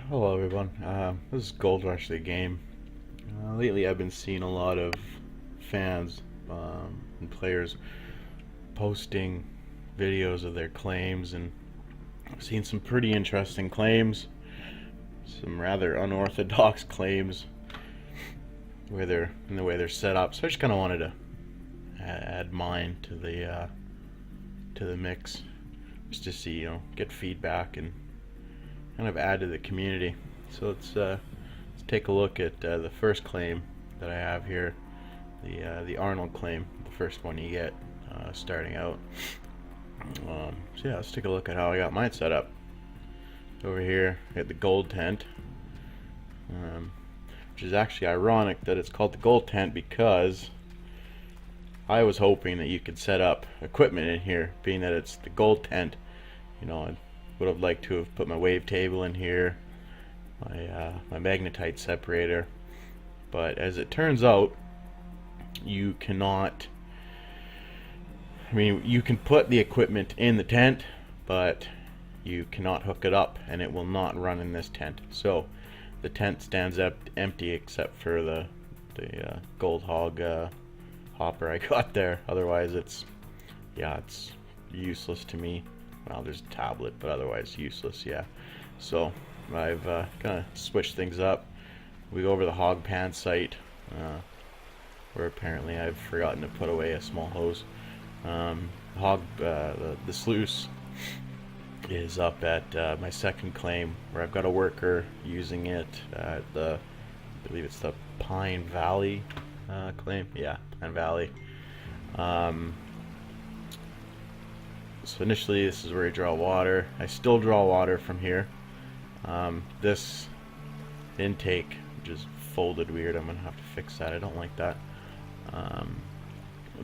Hello everyone, this is Gold Rush the game. Lately I've been seeing a lot of fans and players posting videos of their claims, and I've seen some pretty interesting claims, some rather unorthodox claims where they're in the way they're set up. So I just kind of wanted to add mine to the mix, just to see, get feedback and kind of add to the community. So let's take a look at the first claim that I have here, the Arnold Claim, the first one you get starting out. So yeah, let's take a look at how I got mine set up. Over here, I got the gold tent, which is actually ironic that it's called the gold tent because I was hoping that you could set up equipment in here, being that it's the gold tent. I would have liked to have put my wavetable in here, my magnetite separator, but as it turns out, you cannot. You can put the equipment in the tent, but you cannot hook it up, and it will not run in this tent. So the tent stands up empty except for the gold hog hopper I got there. Otherwise, it's useless to me. Well, there's a tablet, but otherwise useless, yeah. So I've kind of switched things up. We go over the hog pan site, where apparently I've forgotten to put away a small hose. The sluice is up at my second claim, where I've got a worker using it at I believe it's the Pine Valley claim. Yeah, Pine Valley. So initially, this is where you draw water. I still draw water from here. This intake, which is folded weird, I'm gonna have to fix that. I don't like that.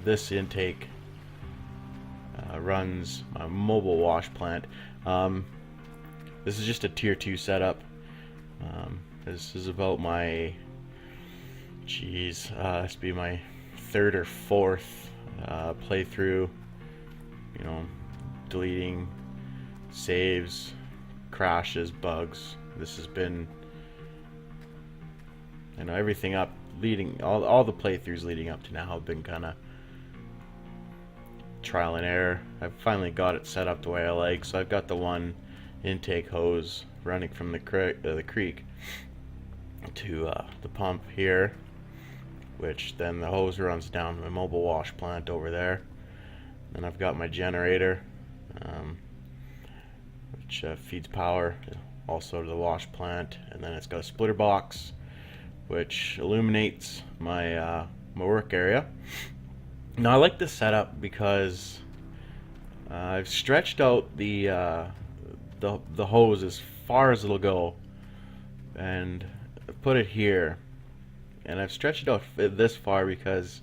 This intake runs a mobile wash plant. This is just a tier 2 setup. This is about my, this be my third or fourth playthrough. Deleting saves, crashes, bugs. This has been, everything up leading, all the playthroughs leading up to now have been kind of trial and error. I've finally got it set up the way I like. So I've got the one intake hose running from the creek to the pump here, which then the hose runs down to my mobile wash plant over there. Then I've got my generator, which feeds power also to the wash plant, and then it's got a splitter box which illuminates my my work area. Now I like this setup because I've stretched out the hose as far as it'll go, and I put it here, and I've stretched it out this far because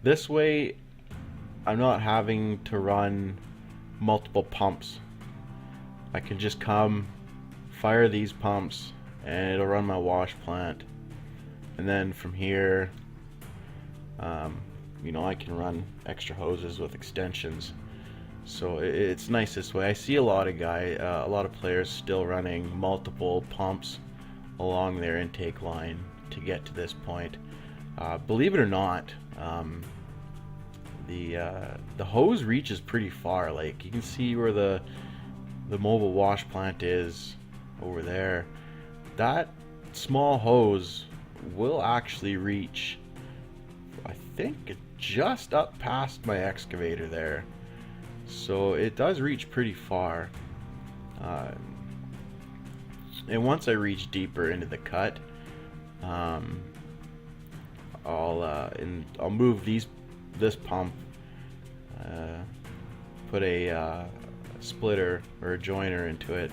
this way I'm not having to run multiple pumps. I can just come, fire these pumps, and it'll run my wash plant. And then from here, I can run extra hoses with extensions. So it's nice this way. I see a lot of players still running multiple pumps along their intake line to get to this point. Believe it or not, the hose reaches pretty far. Like, you can see where the mobile wash plant is over there. That small hose will actually reach, I think, just up past my excavator there. So it does reach pretty far. And once I reach deeper into the cut, I'll move this pump, put a splitter or a joiner into it,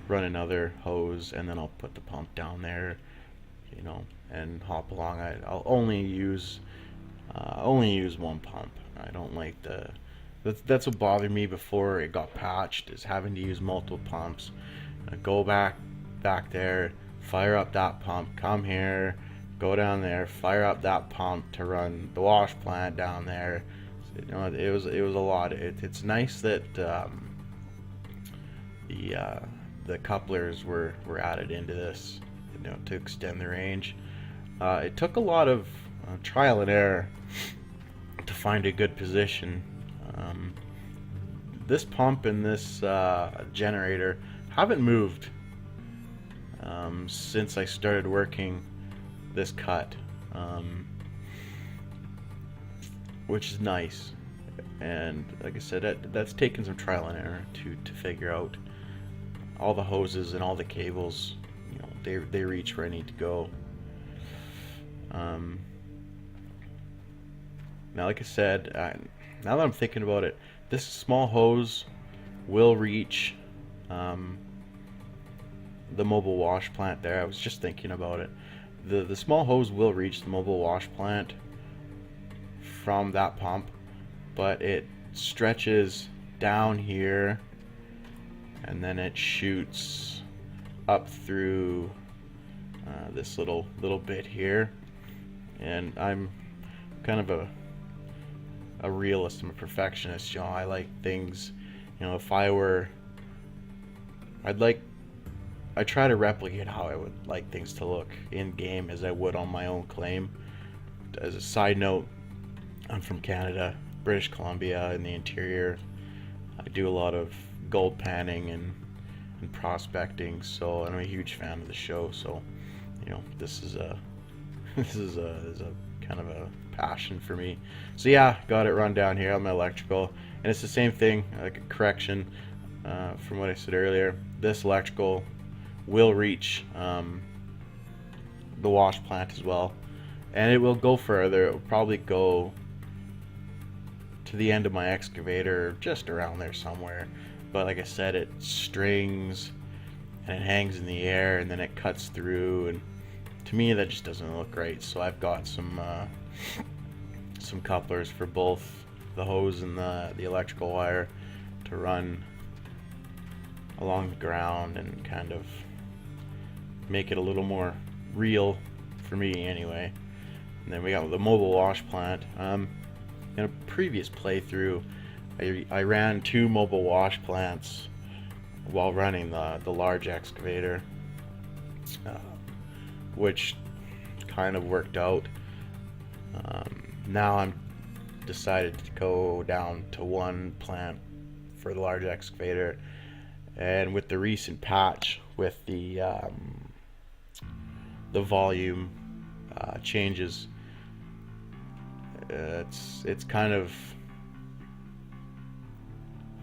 run another hose, and then I'll put the pump down there, and hop along. I'll only use one pump. I don't like that's what bothered me before it got patched, is having to use multiple pumps. I go back there, fire up that pump, come here, go down there, fire up that pump to run the wash plant down there. It was a lot. It's nice that the the couplers were added into this, to extend the range. It took a lot of trial and error to find a good position. This pump and this generator haven't moved since I started working this cut, which is nice. And like I said, that's taken some trial and error to figure out. All the hoses and all the cables, they reach where I need to go. Now, like I said, now that I'm thinking about it, this small hose will reach the mobile wash plant there. I was just thinking about it. The small hose will reach the mobile wash plant from that pump, but it stretches down here and then it shoots up through this little bit here. And I'm kind of a realist. I'm a perfectionist. I like things, if I were, I try to replicate how I would like things to look in game as I would on my own claim. As a side note, I'm from Canada, British Columbia, in the interior. I do a lot of gold panning and prospecting, so I'm a huge fan of the show. So, this is a kind of a passion for me. So yeah, got it run down here on my electrical, and it's the same thing, like a correction from what I said earlier. This electrical will reach the wash plant as well, and it will go further. It will probably go to the end of my excavator, just around there somewhere. But like I said, it strings and it hangs in the air, and then it cuts through, and to me that just doesn't look right. So I've got some couplers for both the hose and the electrical wire to run along the ground and kind of make it a little more real for me anyway. And then we got the mobile wash plant. In a previous playthrough, I ran 2 mobile wash plants while running the large excavator, which kind of worked out. Now I'm decided to go down to 1 plant for the large excavator, and with the recent patch with the volume changes, it's kind of,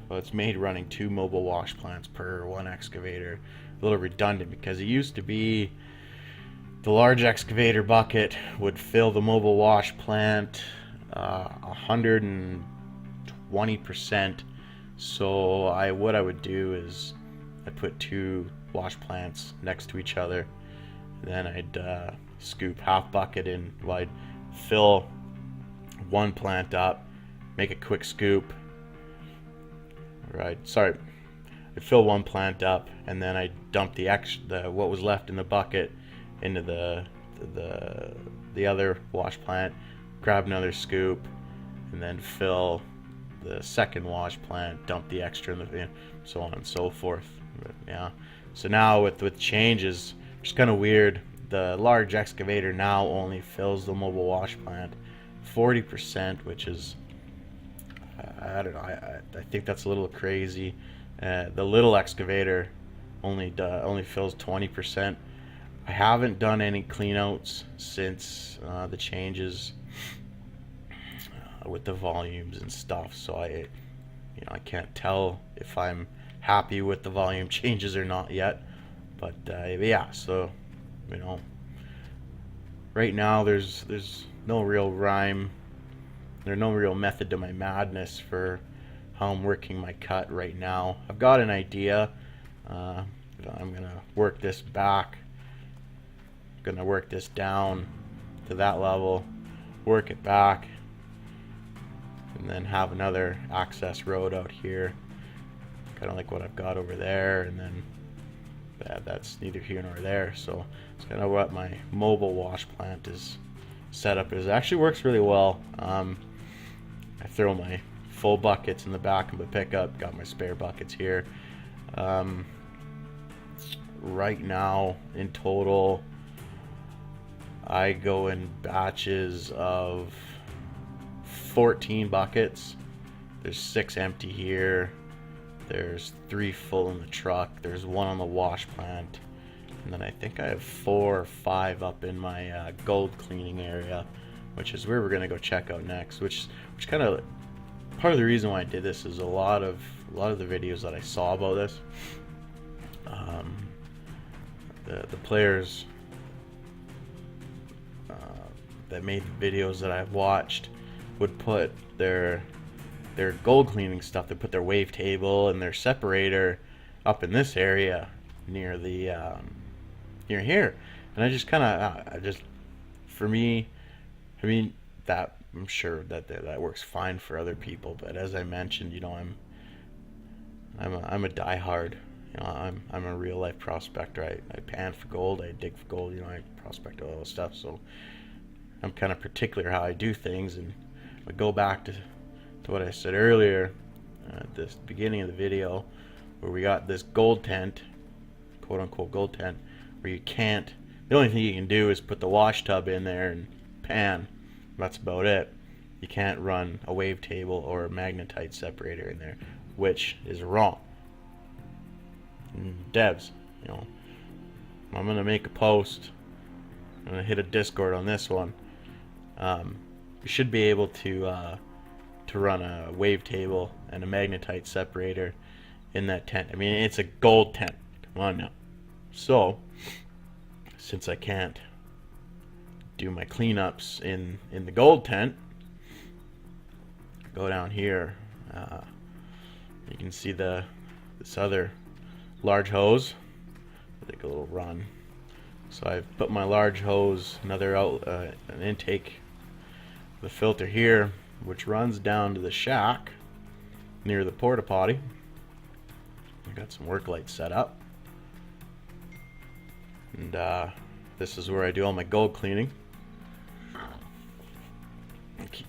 well, it's made running 2 mobile wash plants per 1 excavator a little redundant, because it used to be the large excavator bucket would fill the mobile wash plant 120%. So what I would do is I'd put 2 wash plants next to each other, and then I'd scoop half bucket in. Well, I'd fill 1 plant up, make a quick scoop. I'd fill 1 plant up, and then I'd dump what was left in the bucket into the other wash plant, grab another scoop, and then fill the second wash plant, dump the extra in the, so on and so forth. But, yeah. So now with changes, it's kind of weird. The large excavator now only fills the mobile wash plant 40%, which is, I don't know, I think that's a little crazy. The little excavator only fills 20%. I haven't done any cleanouts since the changes with the volumes and stuff, so I can't tell if I'm happy with the volume changes or not yet. But yeah, so right now there's no real rhyme, there's no real method to my madness for how I'm working my cut right now. I've got an idea. I'm gonna work this back, gonna work this down to that level, work it back, and then have another access road out here, kind of like what I've got over there, and then that's neither here nor there. So it's kind of what my mobile wash plant is set up is. It actually works really well. I throw my full buckets in the back of the pickup, got my spare buckets here. right now in total, I go in batches of 14 buckets. There's 6 empty here. There's 3 full in the truck. There's 1 on the wash plant. And then I think I have 4 or 5 up in my gold cleaning area, which is where we're gonna go check out next. Which kind of part of the reason why I did this is a lot of the videos that I saw about this. The players that made videos that I've watched would put their gold cleaning stuff. They put their wave table and their separator up in this area near the near here, and I just kind of for me, I mean, that I'm sure that works fine for other people, but as I mentioned, you know, I'm a diehard. You know, I'm a real life prospector. I pan for gold. I dig for gold. You know, I prospect all this stuff. So I'm kind of particular how I do things, and I go back to what I said earlier at the beginning of the video, where we got this gold tent, quote unquote gold tent, where you can't. The only thing you can do is put the wash tub in there and pan. That's about it. You can't run a wave table or a magnetite separator in there, which is wrong. Devs, you know, I'm gonna make a post. I'm gonna hit a Discord on this one. You should be able to run a wave table and a magnetite separator in that tent. I mean, it's a gold tent. Come on now. So, since I can't do my cleanups in the gold tent, go down here. You can see this other large hose. Take a little run. So I've put my large hose, an intake, the filter here, which runs down to the shack near the porta potty. I got some work lights set up, and this is where I do all my gold cleaning.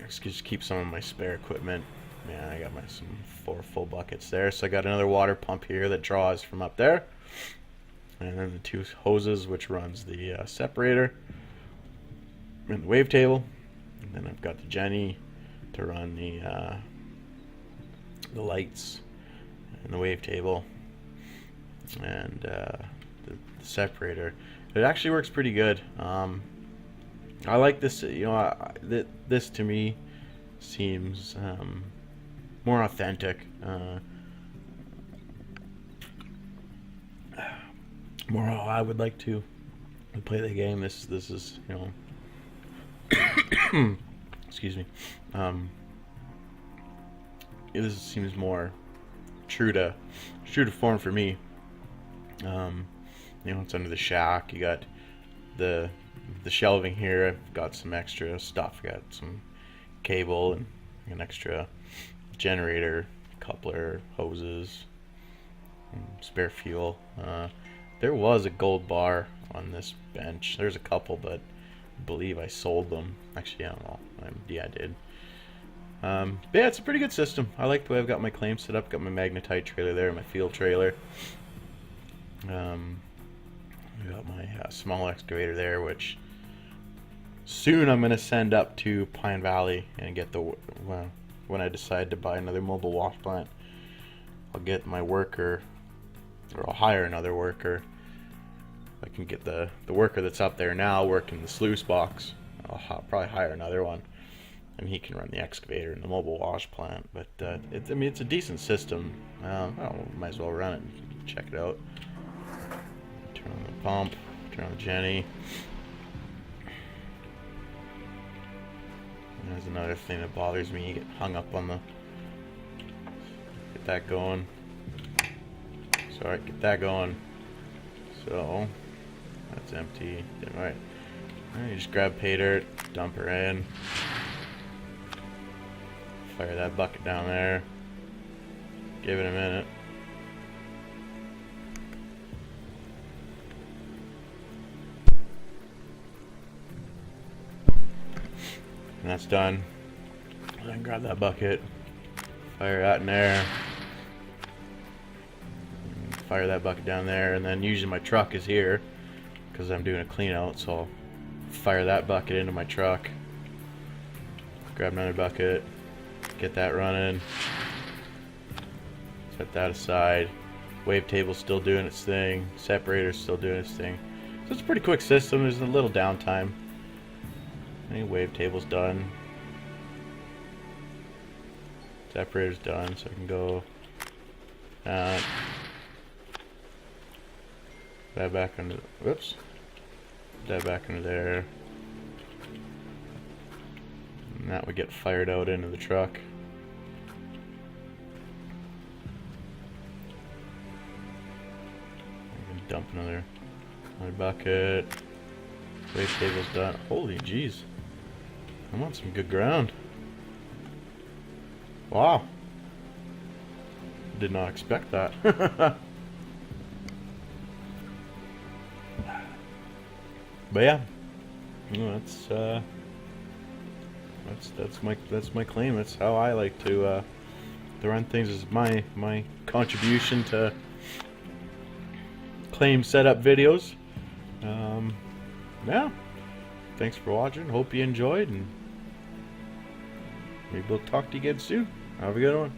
Just keep some of my spare equipment. Yeah, I got some 4 full buckets there. So I got another water pump here that draws from up there, and then the 2 hoses, which runs the separator and the wave table. And then I've got the Jenny to run the lights and the wave table and the separator. It actually works pretty good. I like this. You know, this to me seems more authentic, more how I would like to play the game. This is, you know, excuse me. This seems more true to form for me. You know, it's under the shack. You got the shelving here. I've got some extra stuff. I got some cable and an extra generator, coupler, hoses, and spare fuel. There was a gold bar on this bench. There's a couple, but I believe I sold them. Actually, I don't know. Yeah, I did. But yeah, it's a pretty good system. I like the way I've got my claim set up. Got my magnetite trailer there, my field trailer. I got my small excavator there, which soon I'm going to send up to Pine Valley and get when I decide to buy another mobile wash plant, I'll get my worker, or I'll hire another worker. I can get the worker that's up there now working the sluice box. I'll probably hire another one, and he can run the excavator and the mobile wash plant. But I mean, it's a decent system. Might as well run it and check it out. Turn on the pump, turn on the Jenny. And there's another thing that bothers me. You get hung up on get that going. Sorry, get that going. So that's empty. Alright. You just grab pay dirt, dump her in. Fire that bucket down there. Give it a minute. And that's done. Then grab that bucket, fire that in there, fire that bucket down there, and then usually my truck is here because I'm doing a clean out, so I'll fire that bucket into my truck, grab another bucket, get that running, set that aside. Wavetable's still doing its thing, separator's still doing its thing. So it's a pretty quick system. There's a little downtime. Wavetable's done. Separator's done, so I can go that back under, whoops, that back under there, and that would get fired out into the truck. I can dump another bucket. Wavetable's done. Holy jeez, I'm on some good ground. Wow. Did not expect that. But yeah, that's my claim. That's how I like to run things. Is my contribution to claim setup videos. Yeah. Thanks for watching. Hope you enjoyed, and maybe we'll talk to you again soon. Have a good one.